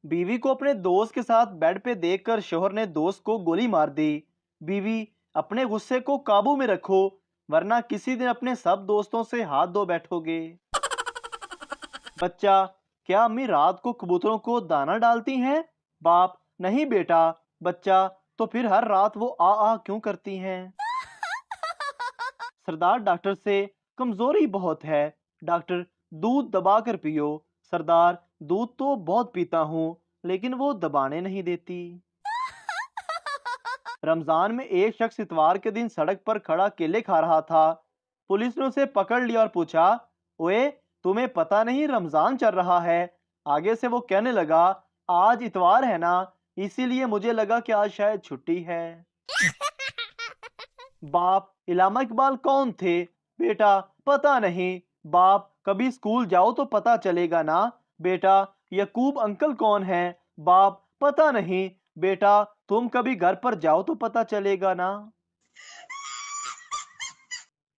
बीवी को अपने दोस्त के साथ बेड पे देखकर शोहर ने दोस्त को गोली मार दी। बीवी, अपने गुस्से को काबू में रखो, वरना किसी दिन अपने सब दोस्तों से हाथ धो बैठोगे। बच्चा, क्या अम्मी रात को कबूतरों को दाना डालती हैं? बाप, नहीं बेटा। बच्चा, तो फिर हर रात वो आ क्यों करती हैं? सरदार डॉक्टर से, कमजोरी बहुत है। डॉक्टर, दूध दबा कर पियो। सरदार, दूध तो बहुत पीता हूँ, लेकिन वो दबाने नहीं देती। रमजान में एक शख्स इतवार के दिन सड़क पर खड़ा केले खा रहा था। पुलिस ने उसे पकड़ लिया और पूछा, ओए, तुम्हें पता नहीं रमजान चल रहा है? आगे से वो कहने लगा, आज इतवार है ना, इसीलिए मुझे लगा कि आज शायद छुट्टी है। बाप, इलामा इकबाल कौन थे? बेटा, पता नहीं। बाप, कभी स्कूल जाओ तो पता चलेगा ना। बेटा, यकूब अंकल कौन है? बाप, पता नहीं। बेटा, तुम कभी घर पर जाओ तो पता चलेगा ना।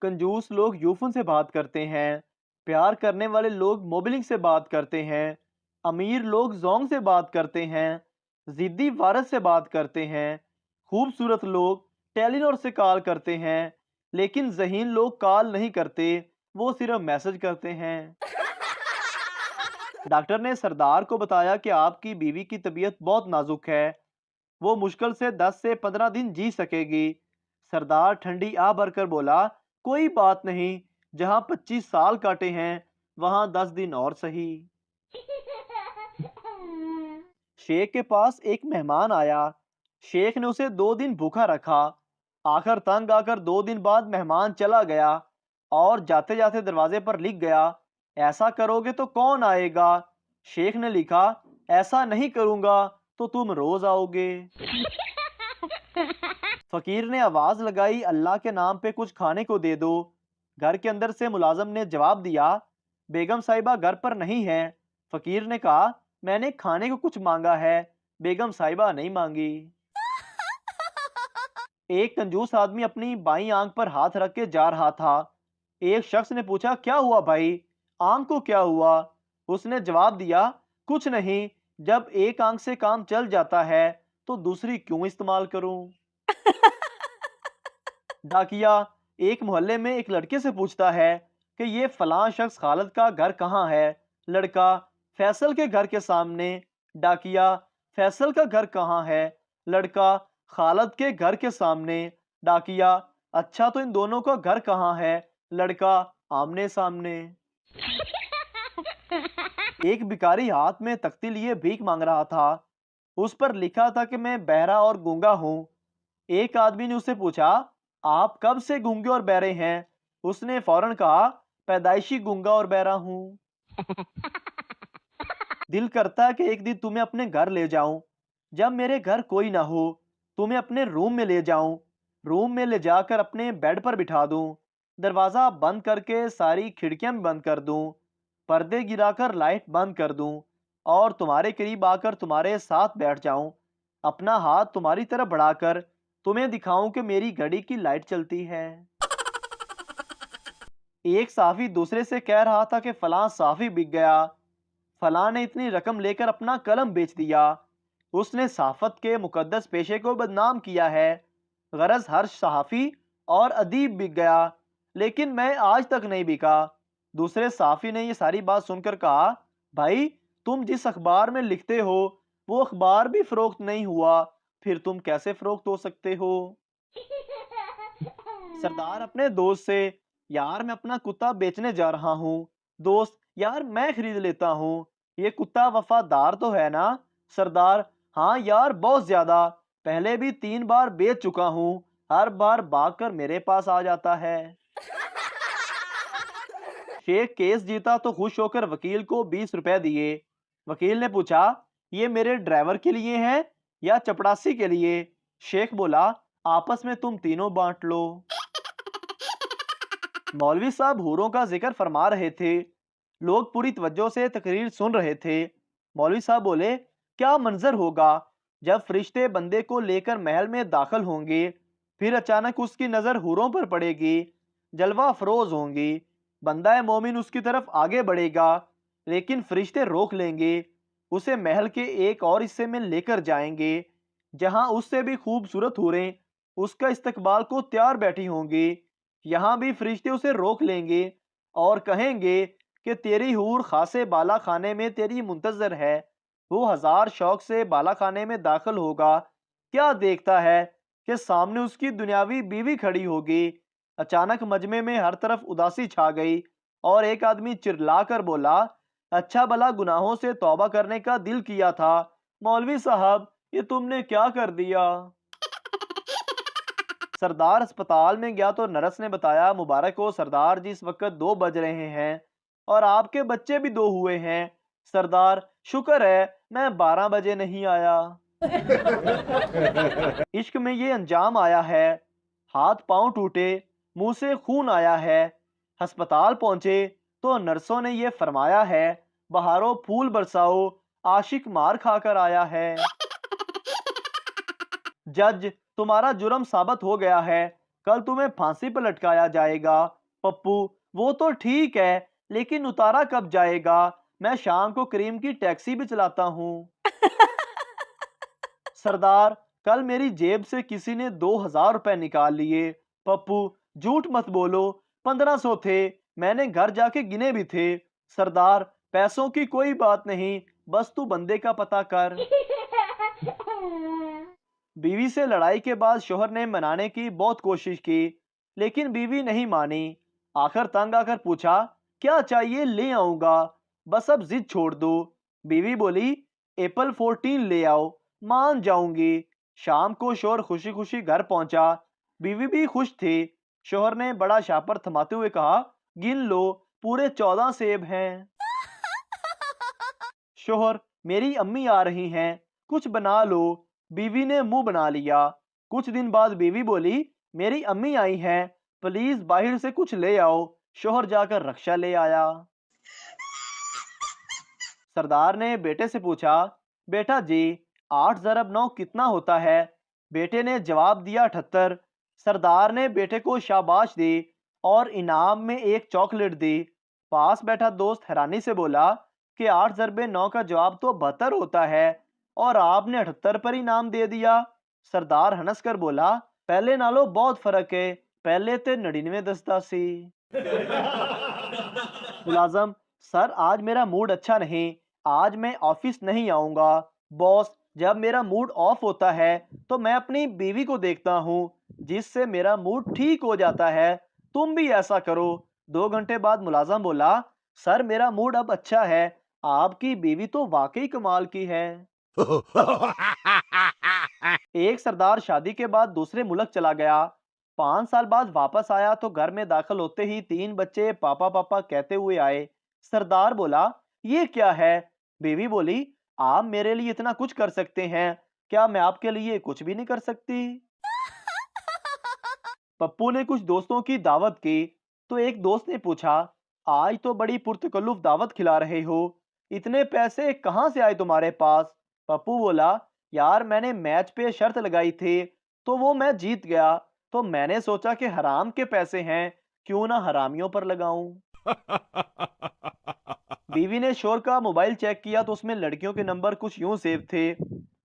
कंजूस लोग यूफन से बात करते हैं। प्यार करने वाले लोग मोबिलिंग से बात करते हैं। अमीर लोग जोंग से बात करते हैं। जिद्दी वारस से बात करते हैं। खूबसूरत लोग टेलीनॉर से कॉल करते हैं। लेकिन ज़हीन लोग कॉल नहीं करते, वो सिर्फ मैसेज करते हैं। डॉक्टर ने सरदार को बताया कि आपकी बीवी की तबीयत बहुत नाजुक है, वो मुश्किल से 10 से 15 दिन जी सकेगी। सरदार ठंडी आ भरकर बोला, कोई बात नहीं, जहां 25 साल काटे हैं वहां 10 दिन और सही। शेख के पास एक मेहमान आया। शेख ने उसे 2 दिन भूखा रखा। आखिर तंग आकर 2 दिन बाद मेहमान चला गया और जाते जाते दरवाजे पर लिख गया, ऐसा करोगे तो कौन आएगा? शेख ने लिखा, ऐसा नहीं करूंगा तो तुम रोज आओगे। फकीर ने आवाज लगाई, अल्लाह के नाम पे कुछ खाने को दे दो। घर के अंदर से मुलाजिम ने जवाब दिया, बेगम साहिबा घर पर नहीं है। फकीर ने कहा, मैंने खाने को कुछ मांगा है, बेगम साहिबा नहीं मांगी। एक कंजूस आदमी अपनी बाईं आंख पर हाथ रख के जा रहा था। एक शख्स ने पूछा, क्या हुआ भाई, आंख को क्या हुआ? उसने जवाब दिया, कुछ नहीं, जब एक आंख से काम चल जाता है तो दूसरी क्यों इस्तेमाल करूं। डाकिया एक मोहल्ले में एक लड़के से पूछता है कि ये फलां शख्स खालिद का घर कहाँ है? लड़का, फैसल के घर के सामने। डाकिया, फैसल का घर कहाँ है? लड़का, खालिद के घर के सामने। डाकिया, अच्छा तो इन दोनों का घर कहाँ है? लड़का, आमने सामने। एक भिखारी हाथ में तख्ती लिए भीख मांग रहा था। उस पर लिखा था कि मैं बहरा और गूंगा हूँ। एक आदमी ने उससे पूछा, आप कब से गूंगे और बहरे हैं? उसने फौरन कहा, पैदाइशी गूंगा और बहरा हूँ। दिल करता है कि एक दिन तुम्हें अपने घर ले जाऊं, जब मेरे घर कोई ना हो, तुम्हें अपने रूम में ले जाऊं, रूम में ले जाकर अपने बेड पर बिठा दूं, दरवाजा बंद करके सारी खिड़कियां भी बंद कर दूं, पर्दे गिराकर लाइट बंद कर दूं और तुम्हारे करीब आकर तुम्हारे साथ बैठ जाऊं, अपना हाथ तुम्हारी तरफ बढ़ाकर तुम्हें दिखाऊं कि मेरी घड़ी की लाइट चलती है। एक साफी दूसरे से कह रहा था कि फलां साफी बिक गया, फलां ने इतनी रकम लेकर अपना कलम बेच दिया, उसने सहाफत के मुकद्दस पेशे को बदनाम किया है। गरज हर सहाफी और अदीब बिक गया, लेकिन मैं आज तक नहीं बिका। दूसरे सहाफी ने ये सारी बात सुनकर कहा, भाई, तुम जिस अखबार में लिखते हो वो अखबार भी फरोख्त नहीं हुआ, फिर तुम कैसे फरोख्त हो सकते हो? सरदार अपने दोस्त से, यार मैं अपना कुत्ता बेचने जा रहा हूँ। दोस्त, यार मैं खरीद लेता हूँ, ये कुत्ता वफादार तो है ना? सरदार, हाँ यार बहुत ज्यादा, पहले भी 3 बार बेच चुका हूँ, हर बार भागकर मेरे पास आ जाता है। शेख केस जीता तो खुश होकर वकील को 20 रुपए दिए। वकील ने पूछा, ये मेरे ड्राइवर के लिए है या चपड़ासी के लिए? शेख बोला, आपस में तुम तीनों बांट लो। मौलवी साहब हूरों का जिक्र फरमा रहे थे। लोग पूरी तवज्जो से तकरीर सुन रहे थे। मौलवी साहब बोले, क्या मंजर होगा जब फरिश्ते बंदे को लेकर महल में दाखिल होंगे, फिर अचानक उसकी नजर हूरों पर पड़ेगी, जलवा अफरोज होंगी, बंदा मोमिन उसकी तरफ आगे बढ़ेगा, लेकिन फरिश्ते रोक लेंगे। اسے محل کے ایک اور حصے میں لے کر جائیں گے جہاں اس سے بھی خوبصورت حوریں اس کا استقبال کو تیار بیٹھی ہوں گی۔ یہاں بھی فرشتے اسے روک لیں گے اور کہیں گے کہ تیری حور خاصے بالا خانے میں تیری منتظر ہے۔ وہ ہزار شوق سے بالا خانے میں داخل ہوگا، کیا دیکھتا ہے کہ سامنے اس کی دنیاوی بیوی کھڑی ہوگی۔ اچانک مجمع میں ہر طرف اداسی چھا گئی اور ایک آدمی چرلا کر بولا، اچھا بھلا گناہوں سے توبہ کرنے کا دل کیا تھا، مولوی صاحب یہ تم نے کیا کر دیا؟ سردار اسپتال میں گیا تو نرس نے بتایا، مبارک ہو سردار جی، اس وقت 2 بج رہے ہیں اور آپ کے بچے بھی 2 ہوئے ہیں۔ سردار، شکر ہے میں 12 بجے نہیں آیا۔ عشق میں یہ انجام آیا ہے، ہاتھ پاؤں ٹوٹے، منہ سے خون آیا ہے۔ ہسپتال پہنچے تو نرسوں نے یہ فرمایا ہے، بہاروں پھول برساؤ، عاشق مار کھا کر آیا ہے۔ جج، تمہارا جرم ثابت ہو گیا ہے، کل تمہیں پھانسی پر لٹکایا جائے گا۔ پپو، وہ تو ٹھیک ہے لیکن اتارا کب جائے گا؟ میں شام کو کریم کی ٹیکسی بھی چلاتا ہوں۔ سردار، کل میری جیب سے کسی نے 2000 روپے نکال لیے۔ پپو، جھوٹ مت بولو، 1500 تھے، میں نے گھر جا کے گنے بھی تھے۔ سردار، پیسوں کی کوئی بات نہیں، بس تو بندے کا پتہ کر۔ بیوی سے لڑائی کے بعد شوہر نے منانے کی بہت کوشش کی لیکن بیوی نہیں مانی۔ آخر تنگ آ کر پوچھا، کیا چاہیے لے آؤں گا، بس اب ضد چھوڑ دو۔ بیوی بولی، ایپل 14 لے آؤ، مان جاؤں گی۔ شام کو شوہر خوشی خوشی گھر پہنچا، بیوی بھی خوش تھی۔ شوہر نے بڑا شاپر تھماتے ہوئے کہا، گن لو، پورے 14 سیب ہیں۔ شوہر، میری امی آ رہی ہیں، کچھ بنا لو۔ بیوی نے منہ بنا لیا۔ کچھ دن بعد بیوی بولی، میری امی آئی ہیں، پلیز باہر سے کچھ لے آؤ۔ شوہر جا کر رکشہ لے آیا۔ سردار نے بیٹے سے پوچھا، بیٹا جی 8 ضرب 9 کتنا ہوتا ہے؟ بیٹے نے جواب دیا 78۔ سردار نے بیٹے کو شاباش دی اور انعام میں ایک چاکلیٹ دی۔ پاس بیٹھا دوست حیرانی سے بولا کہ 8 ضرب 9 کا جواب تو 72 ہوتا ہے اور آپ نے 78 پر انعام دے دیا۔ سردار ہنس کر بولا، پہلے نالوں بہت فرق ہے، پہلے تے 99 دستا سی۔ ملازم، سر آج میرا موڈ اچھا نہیں، آج میں آفس نہیں آؤں گا۔ باس، جب میرا موڈ آف ہوتا ہے تو میں اپنی بیوی کو دیکھتا ہوں جس سے میرا موڈ ٹھیک ہو جاتا ہے، تم بھی ایسا کرو۔ 2 گھنٹے بعد ملازم بولا، سر میرا موڈ اب اچھا ہے، آپ کی بیوی تو واقعی کمال کی ہے۔ ایک سردار شادی کے بعد دوسرے ملک چلا گیا۔ 5 سال بعد واپس آیا تو گھر میں داخل ہوتے ہی 3 بچے پاپا پاپا کہتے ہوئے آئے۔ سردار بولا، یہ کیا ہے؟ بیوی بولی، آپ میرے لیے اتنا کچھ کر سکتے ہیں، کیا میں آپ کے لیے کچھ بھی نہیں کر سکتی؟ پپو نے کچھ دوستوں کی دعوت کی تو ایک دوست نے پوچھا، آج تو بڑی پرتکلف دعوت کھلا رہے ہو، اتنے پیسے کہاں سے آئے تمہارے پاس؟ پپو بولا، یار میں نے میچ پہ شرط لگائی تھی تو وہ میں جیت گیا، تو میں نے سوچا کہ حرام کے پیسے ہیں، کیوں نہ حرامیوں پر لگاؤں۔ بیوی نے شوہر کا موبائل چیک کیا تو اس میں لڑکیوں کے نمبر کچھ یوں سیو تھے،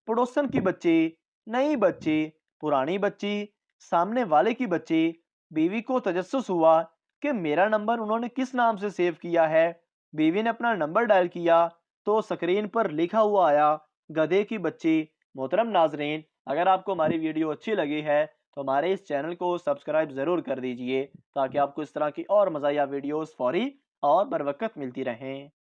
پڑوسن کی بچی، نئی بچی، پرانی بچی، سامنے والے کی بچی۔ بیوی کو تجسس ہوا کہ میرا نمبر انہوں نے کس نام سے سیو کیا ہے۔ بیوی نے اپنا نمبر ڈائل کیا تو سکرین پر لکھا ہوا آیا، گدھے کی بچی۔ محترم ناظرین، اگر آپ کو ہماری ویڈیو اچھی لگی ہے تو ہمارے اس چینل کو سبسکرائب ضرور کر دیجئے تاکہ آپ کو اس طرح کی اور مزاحیہ ویڈیوز فوری اور بر وقت ملتی رہیں۔